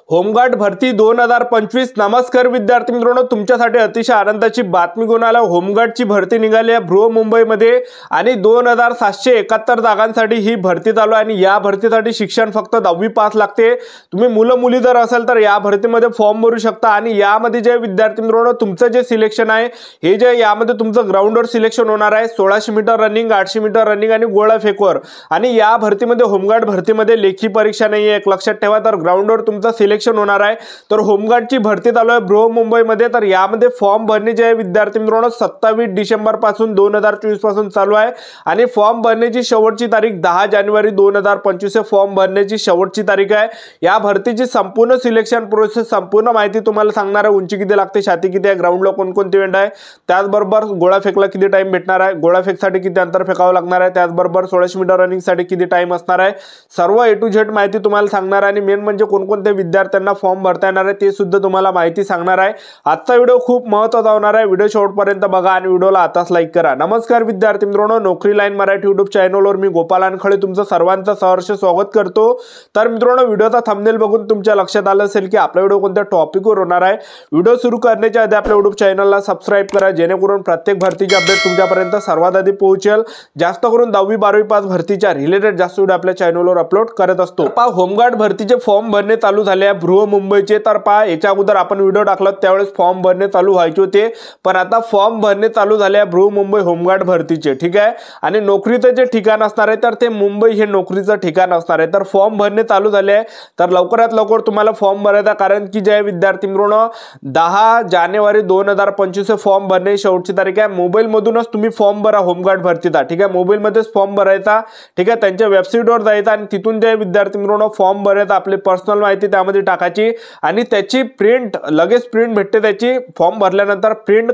Home guard भरती 2025। नमस्कार विद्यार्थी मित्रांनो, तुमच्यासाठी अतिशय आनंदाची बातमी घेऊन आला। होमगार्डची भरती निघाली आहे बृहमुंबईमध्ये आणि 2771 जागांसाठी ही भरती चालू आहे आणि या भरतीसाठी शिक्षण फक्त 10वी पास लागते। तुम्ही मुलं मुली जर असाल तर या भरतीमध्ये फॉर्म भरू शकता आणि यामध्ये जे विद्यार्थी मित्रांनो तुमचं जे सिलेक्शन आहे हे जे यामध्ये तुमचं ग्राउंडवर सिलेक्शन होणार आहे। 1600 मीटर रनिंग, 800 मीटर रनिंग आणि गोळा फेकवर। आणि या भरतीमध्ये होमगार्ड भरतीमध्ये लेखी परीक्षा नाही आहे, एक लक्षात ठेवा। तर ग्राउंडवर तुमचं सिलेक्शन होणार आहे। तर होमगार्डची भरती चालू आहे बृहमुंबईमध्ये। तर यामध्ये फॉर्म भरणे जे आहे विद्यार्थी मित्रांनो 27 डिसेंबर पासून 2024 पासून चालू आहे आणि फॉर्म भरण्याची शेवटची तारीख 10 जानेवारी 2025 फॉर्म भरण्याची शेवटची तारीख आहे। या भरतीची संपूर्ण सिलेक्शन प्रोसेस, संपूर्ण माहिती तुम्हाला सांगणार आहे। उंची किती लागते, छाती किती आहे, ग्राउंडला कोणकोणते इव्हेंट आहे, त्याचबरोबर गोळा फेकला किती टाइम भेटणार आहे, गोळा फेकसाठी किती अंतर फेकावं लागणार आहे, त्याचबरोबर 1600 मीटर रनिंग साठी किती टाइम असणार आहे, सर्व A to Z माहिती तुम्हाला सांगणार आहे। आणि मेन म्हणजे कोणकोणते विद्यार्थ्यांना फॉर्म भरता येणार आहे ते सुद्धा तुम्हाला माहिती सांगणार आहे। आजचा व्हिडिओ खूप महत्त्वाचा होणार आहे, व्हिडिओ शेवटपर्यंत बघा आणि व्हिडिओला आताच लाईक करा। नमस्कार विद्यार्थी मित्रांनो, नोकरी लाईन मराठी YouTube चॅनलवर मी गोपाल अनखळे तुमचं सर्वांचं सहर्ष स्वागत करतो। तर मित्रांनो, व्हिडिओचा थंबनेल बघून तुमच्या लक्षात आलं असेल की आपला व्हिडिओ कोणत्या टॉपिकवर होणार आहे। व्हिडिओ सुरू करण्याच्या आधी आपल्या YouTube चॅनलला सबस्क्राइब करा, जेणेकरून प्रत्येक भरतीची अपडेट तुमच्यापर्यंत सर्वात आधी पोहोचेल। जास्त करून 10वी 12वी पास भरतीच्या रिलेटेड जास्त व्हिडिओ आपल्या चॅनलवर अपलोड करत असतो। होमगार्ड भरतीचे फॉर्म भरणे चालू झाले आहे बृहमुंबईचे। तर पहा, याच्या अगोदर आपण व्हिडिओ टाकला त्यावेळेस फॉर्म भरणे चालू व्हायचे होते, पण आता फॉर्म भरणे चालू झाले आहे बृहमुंबई होमगार्ड भरतीचे, ठीक आहे। आणि नोकरीचं जे ठिकाण असणार आहे तर ते मुंबई हे नोकरीचं ठिकाण असणार आहे। तर फॉर्म भरणे चालू झाले आहे, तर लवकरात लवकर तुम्हाला फॉर्म भरायचा, कारण की जे विद्यार्थी मित्रांनो 10 जानेवारी 2025 फॉर्म भरणे शेवटची तारीख आहे। मोबाईल मधूनच तुम्ही फॉर्म भरा होमगार्ड भरतीचा, ठीक आहे। मोबाईल मध्येच फॉर्म भरायचा, ठीक आहे। त्यांच्या वेबसाईटवर जायचं आणि तिथून जे विद्यार्थी मित्रांनो फॉर्म भरायचा, आपली पर्सनल माहिती त्यामध्ये टाकायची आणि त्याची प्रिंट लगेच प्रिंट भेटते त्याची। फॉर्म भरल्यानंतर प्रिंट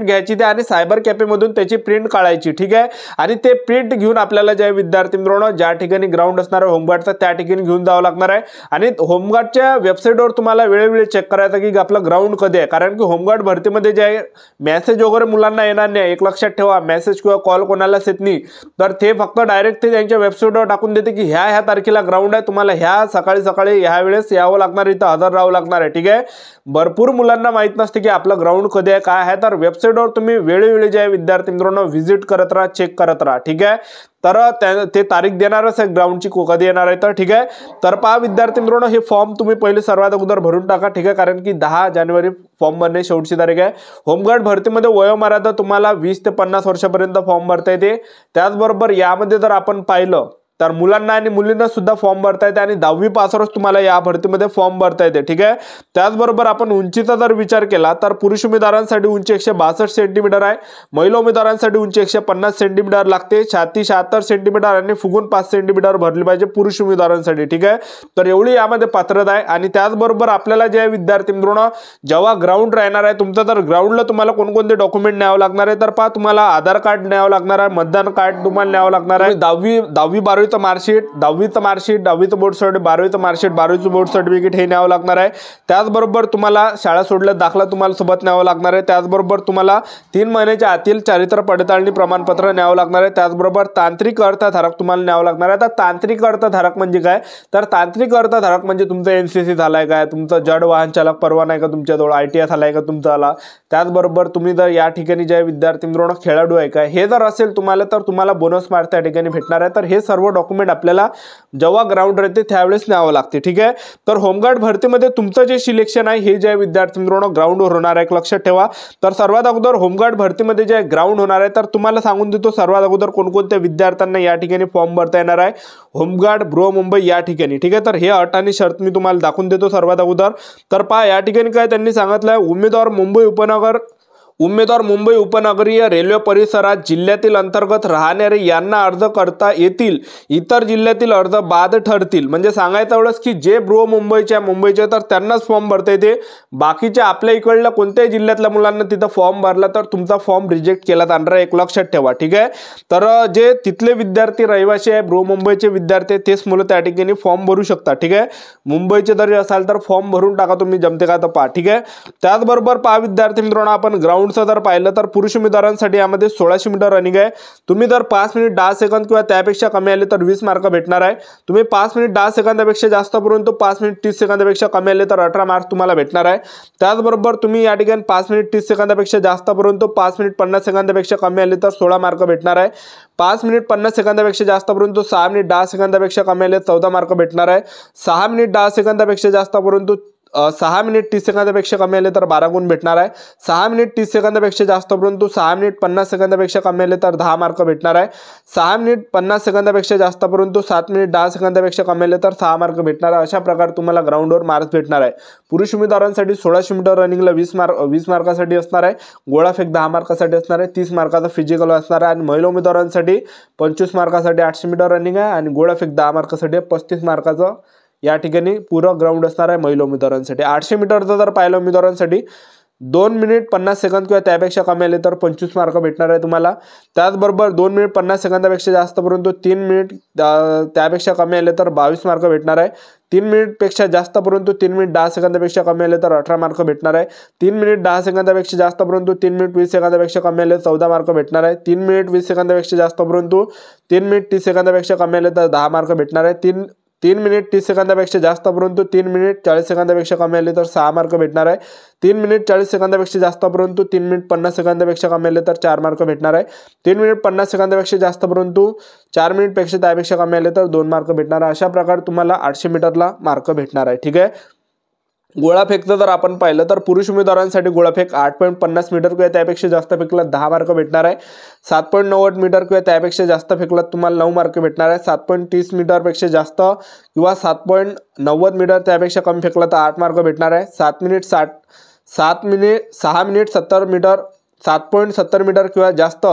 घ्यायची ते आणि सायबर कॅफे मधून त्याची प्रिंट काढायची, ठीक आहे। आणि ते प्रिंट घेऊन आपल्याला जे विद्यार्थी मित्रांनो ज्या ठिकाणी ग्राउंड असणार आहे होमगार्डचा त्या ठिकाणी घेऊन जावं लागणार आहे। आणि होमगार्डच्या वेबसाईटवर तुम्हाला वेळोवेळी चेक करायचं की आपलं ग्राउंड कधी आहे, कारण की होमगार्ड भरतीमध्ये जे आहे मेसेज वगैरे मुलांना येणार नाही, एक लक्षात ठेवा। मेसेज किंवा कॉल कोणालाच येत नाही, तर ते फक्त डायरेक्ट ते त्यांच्या वेबसाईटवर टाकून देते की ह्या तारखेला ग्राउंड आहे, तुम्हाला ह्या सकाळी ह्या वेळेस यावं लागणार, इथं हजर राहावं लागणार आहे, ठीक आहे। भरपूर मुलांना माहित नसते की आपलं ग्राउंड कधी आहे, काय आहे। तर वेबसाईटवर तुम्ही वेळोवेळी जे विद्यार्थी मित्रांनो व्हिजिट करत राहा, चेक करत राहा, ठीक आहे। तर ते तारीख देणारच आहे ग्राउंडची कधी येणार आहे, तर ठीक आहे। तर पहा विद्यार्थी मित्रांनो, हे फॉर्म तुम्ही पहिले सर्वात अगोदर भरून टाका, ठीक आहे, कारण की 10 जानेवारी फॉर्म भरणे शेवटची तारीख आहे। होमगार्ड भरतीमध्ये वयोमर्यादा तुम्हाला 20 ते 50 वर्षापर्यंत फॉर्म भरता येते। त्याचबरोबर यामध्ये जर आपण पाहिलं तर मुलांना आणि मुलींना सुद्धा फॉर्म भरता येते आणि 10वी पासवरच तुम्हाला या भरतीमध्ये फॉर्म भरता येते, ठीक आहे। त्याचबरोबर आपण उंचीचा जर विचार केला तर पुरुष उमेदवारांसाठी उंची 162 सेंटीमीटर आहे, महिला उमेदवारांसाठी उंची 150 सेंटीमीटर लागते, छाती 76 सेंटीमीटर आणि फुगून 5 सेंटीमीटर भरली पाहिजे पुरुष उमेदवारांसाठी, ठीक आहे। तर एवढी यामध्ये पात्रता आहे। आणि त्याचबरोबर आपल्याला जे विद्यार्थी मित्रांनो जेव्हा ग्राउंड राहणार आहे तुमचं, तर ग्राउंडला तुम्हाला कोणकोणते डॉक्युमेंट न्यावं लागणार आहे, तर पहा तुम्हाला आधार कार्ड न्यावं लागणार आहे, मतदान कार्ड तुम्हाला न्यावं लागणार आहे, 10वी 12वी मार्कशीट, 10वीचं मार्कशीट, 10वीचं बोर्ड सर्टिफिकेट, 12वीचं मार्कशीट, 12वीचं बोर्ड सर्टिफिकेट हे न्यावं लागणार आहे। त्याचबरोबर तुम्हाला शाळा सोडल्या दाखला तुम्हाला सोबत न्यावं लागणार आहे। त्याचबरोबर तुम्हाला 3 महिन्याच्या आतील चारित्र्य पडताळणी प्रमाणपत्र न्यावं लागणार आहे। त्याचबरोबर तांत्रिक अर्थधारक तुम्हाला न्यावं लागणार आहे। तर तांत्रिक अर्थधारक म्हणजे काय, तर तांत्रिक अर्थधारक म्हणजे तुमचं NCC झालाय काय, तुमचं जड वाहन चालक परवाना आहे का तुमच्याजवळ, ITI झालाय का तुमचा आला, त्याचबरोबर तुम्ही जर या ठिकाणी जे विद्यार्थी मित्रांनो खेळाडू आहे काय, हे जर असेल तुम्हाला तर तुम्हाला बोनस मार्क त्या ठिकाणी भेटणार आहे। तर हे सर्व डॉक्युमेंट आपल्याला जेव्हा ग्राउंड राहते त्यावेळेस न्यावं लागते, ठीक आहे। तर होमगार्ड भरतीमध्ये तुमचं जे सिलेक्शन आहे हे जे विद्यार्थी मित्रांनो ग्राउंडवर होणार आहे, एक लक्षात ठेवा। तर सर्वात अगोदर होमगार्ड भरतीमध्ये जे ग्राउंड होणार आहे तर तुम्हाला सांगून देतो सर्वात अगोदर कोणकोणत्या विद्यार्थ्यांना या ठिकाणी फॉर्म भरता येणार आहे होमगार्ड बृहमुंबई या ठिकाणी, ठीक आहे। तर हे अट आणि शर्त मी तुम्हाला दाखवून देतो सर्वात अगोदर। तर पहा या ठिकाणी काय त्यांनी सांगितलं आहे, उमेदवार मुंबई उपनगरीय रेल्वे परिसरात जिल्ह्यातील अंतर्गत राहणारे यांना अर्ज करता येतील, इतर जिल्ह्यातील अर्ज बाद ठरतील। म्हणजे सांगायचं एवढंच की जे मुंबईचे तर त्यांनाच फॉर्म भरता येते, बाकीच्या आपल्या इकडल्या कोणत्याही जिल्ह्यातल्या मुलांना तिथं फॉर्म भरला तर तुमचा फॉर्म रिजेक्ट केला जाणार आहे, एक लक्षात ठेवा, ठीक आहे। तर जे तिथले विद्यार्थी रहिवासी आहे बृहमुंबईचे विद्यार्थी तेच मुलं त्या ठिकाणी फॉर्म भरू शकतात, ठीक आहे। मुंबईचे जरी असाल तर फॉर्म भरून टाका तुम्ही, जमते का तर पहा, ठीक आहे। त्याचबरोबर पहा विद्यार्थी मित्रांनो, आपण ग्राउंड ग्राउंडचं जर पाहिलं तर पुरुष उमेदवारांसाठी यामध्ये 1600 मीटर रनिंग आहे। तुम्ही जर 5 मिनिट 10 सेकंद किंवा त्यापेक्षा कमी आले तर 20 मार्क भेटणार आहे। तुम्ही 5 मिनिट 10 सेकंदापेक्षा जास्त परंतु 5 मिनिट 30 सेकंदापेक्षा कमी आले तर 18 मार्क तुम्हाला भेटणार आहे। त्याचबरोबर तुम्ही या ठिकाणी 5 मिनिट 30 सेकंदापेक्षा जास्त परंतु 5 मिनिट 50 सेकंदापेक्षा कमी आले तर 16 मार्क भेटणार आहे। 5 मिनिट 50 सेकंदापेक्षा जास्त परंतु 6 मिनिट 10 सेकंदापेक्षा कमी आले 14 मार्क भेटणार आहे। 6 मिनिट 10 सेकंदापेक्षा जास्त परंतु 6 मिनिट 30 सेकंदापेक्षा कमी आले तर 12 गुण भेटणार आहे। 6 मिनिट 30 सेकंदापेक्षा जास्त परंतु 6 मिनिट 50 सेकंदापेक्षा कमी आले तर 10 मार्क भेटणार आहे। 6 मिनिट 50 सेकंदापेक्षा जास्त परंतु 7 मिनिट 10 सेकंदापेक्षा कमी आले तर 6 मार्क भेटणार आहे। अशा प्रकारे तुम्हाला ग्राउंडवर मार्क्स भेटणार आहे। पुरुष उमेदवारांसाठी 1600 मीटर रनिंगला 20 मार्कासाठी असणार आहे। गोळाफेक 10 मार्कासाठी असणार आहे। 30 मार्काचा फिजिकल असणार आहे आणि महिला उमेदवारांसाठी 25 मार्कासाठी 800 मीटर रनिंग आहे आणि गोळाफेक 10 मार्कासाठी 35 मार्काचं या ठिकाणी पुरं ग्राउंड असणार आहे महिला उमेदवारांसाठी। 800 मीटरचं जर पाहिलं उमेदवारांसाठी 2 मिनिट 50 सेकंद किंवा त्यापेक्षा कमी आले तर 25 मार्क भेटणार आहे तुम्हाला। त्याचबरोबर 2 मिनिट 50 सेकंदापेक्षा जास्त परंतु 3 मिनिट त्यापेक्षा कमी आले तर 22 मार्क भेटणार आहे। 3 मिनिटपेक्षा जास्त परंतु 3 मिनिट 10 सेकंदापेक्षा कमी आले तर 18 मार्क भेटणार आहे। 3 मिनिट 10 सेकंदापेक्षा जास्त परंतु 3 मिनिट 20 सेकंदापेक्षा कमी आले 14 मार्क भेटणार आहे। 3 मिनिट 20 सेकंदापेक्षा जास्त परंतु 3 मिनिट 30 सेकंदापेक्षा कमी आले तर 10 मार्क भेटणार आहे। 3 मिनिट 30 सेकंदापेक्षा जास्त परंतु 3 मिनिट 40 सेकंदापेक्षा कमी आले तर 6 मार्क भेटणार आहे। 3 मिनिट 40 सेकंदापेक्षा जास्त परंतु 3 मिनिट 50 सेकंदापेक्षा कमी आले तर 4 मार्क भेटणार आहे। 3 मिनिट 50 सेकंदापेक्षा जास्त परंतु 4 मिनिटपेक्षा त्यापेक्षा कमी आले तर 2 मार्क भेटणार आहे। अशा प्रकारे तुम्हाला 800 मीटरला मार्क भेटणार आहे। ठीक आहे। गोळाफेकचं जर आपण पाहिलं तर पुरुष उमेदवारांसाठी गोळाफेक 8.50 मीटर किंवा त्यापेक्षा जास्त फेकला 10 मार्क भेटणार आहे। 7.90 मीटर किंवा त्यापेक्षा जास्त फेकला तुम्हाला 9 मार्क भेटणार आहे। 7.30 मीटरपेक्षा जास्त किंवा 7.90 मीटर त्यापेक्षा कमी फेकला तर 8 मार्क भेटणार आहे। 6 मिनिट 70 मीटर 7.70 मीटर किंवा जास्त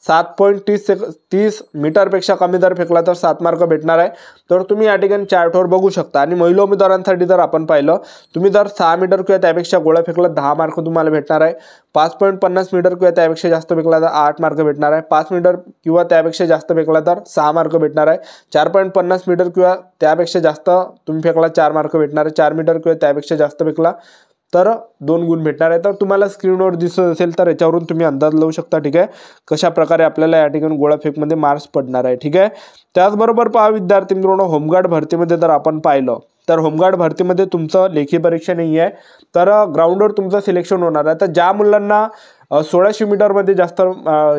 7.30 मीटरपेक्षा कमी जर फेकला तर 7 मार्क भेटणार आहे। तर तुम्ही या ठिकाणी चार्टवर बघू शकता। आणि महिला उमेदवारांसाठी जर आपण पाहिलं तुम्ही जर 6 मीटर किंवा त्यापेक्षा गोळा फेकला 10 मार्क तुम्हाला भेटणार आहे। 5.50 मीटर किंवा त्यापेक्षा जास्त फेकला तर 8 मार्क भेटणार आहे। 5 मीटर किंवा त्यापेक्षा जास्त फेकला तर 6 मार्क भेटणार आहे। 4.50 मीटर किंवा त्यापेक्षा जास्त तुम्ही फेकला 4 मार्क भेटणार आहे। 4 मीटर किंवा त्यापेक्षा जास्त फेकला तर 2 गुण भेटणार आहे। तर तुम्हाला स्क्रीनवर दिसत असेल तर याच्यावरून तुम्ही अंदाज लावू शकता। ठीक आहे, कशा प्रकारे आपल्याला या ठिकाणी गोळाफेकमध्ये मार्क्स पडणार आहे। ठीक आहे। त्याचबरोबर पहा विद्यार्थी मित्रांनो, होमगार्ड भरतीमध्ये जर आपण पाहिलं तर होमगार्ड भरतीमध्ये तुमचं लेखी परीक्षा नाही आहे, तर ग्राउंडवर तुमचं सिलेक्शन होणार आहे। तर ज्या मुलांना 1600 मीटरमध्ये जास्त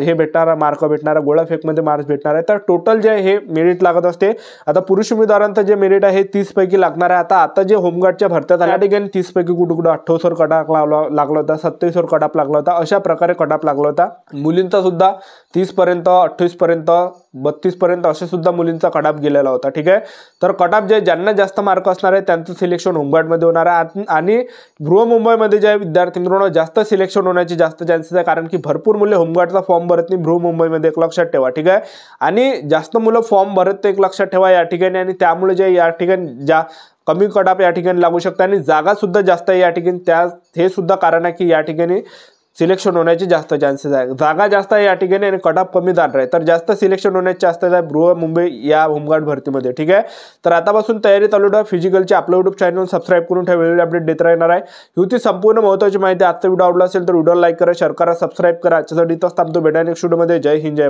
हे भेटणार मार्क भेटणार, गोळाफेकमध्ये मार्क्स भेटणार आहे, तर टोटल जे हे मेरिट लागत असते। आता पुरुष उमेदवारांचं जे मेरिट आहे 30 पैकी लागणार आहे। आता जे होमगार्डच्या भरत्या झाल्या ठिकाणी 30 पैकी कुठं 28 वर कटाप लागला होता, 27 वर कटाप लागला होता, अशा प्रकारे कटाप लागला होता। मुलींचा सुद्धा 30 पर्यंत 28 पर्यंत 32 पर्यंत असे सुद्धा मुलींचा कटाप गेलेला होता। ठीक आहे। तर कटाप जे ज्यांना जास्त मार्क असणार आहे त्यांचं सिलेक्शन होमगार्डमध्ये होणार आहे। आणि बृहमुंबईमध्ये जे विद्यार्थी मित्रांनो जास्त सिलेक्शन होण्याची जास्त चान्सेस आहे, कारण की भरपूर मुले होमगार्डचा फॉर्म भरत नाही बृहमुंबईमध्ये, एक लक्षात ठेवा। ठीक आहे। आणि जास्त मुलं फॉर्म भरत ते एक लक्षात ठेवा या ठिकाणी, आणि त्यामुळे जे या ठिकाणी कमी कटाप या ठिकाणी लागू शकते आणि जागा सुद्धा जास्त आहे या ठिकाणी। हे सुद्धा कारण आहे की या ठिकाणी सिलेक्शन होण्याचे जास्त चान्सेस आहे। जागा जास्त आहे या ठिकाणी आणि कटाप कमी जाणार आहे, तर जास्त सिलेक्शन होण्याचे चान्सेस आहे बृहमुंबई या होमगार्ड भरतीमध्ये। ठीक आहे। तर आतापासून तयारी चालू ठेवा। फिजिकलचे आपल्या यूट्यूब चॅनल सबस्क्राईब करून ठेवा, वेगवेगळे अपडेट देत राहणार आहे। ही संपूर्ण महत्त्वाची माहिती आजचा व्हिडिओ आवडला असेल तर व्हिडिओ लाईक करा, शेअर करा, सबस्क्राईब करा। आजच्यासाठी इथंच थांबतो, भेटा नेक्स्ट व्हिडिओमध्ये। जय हिंद, जय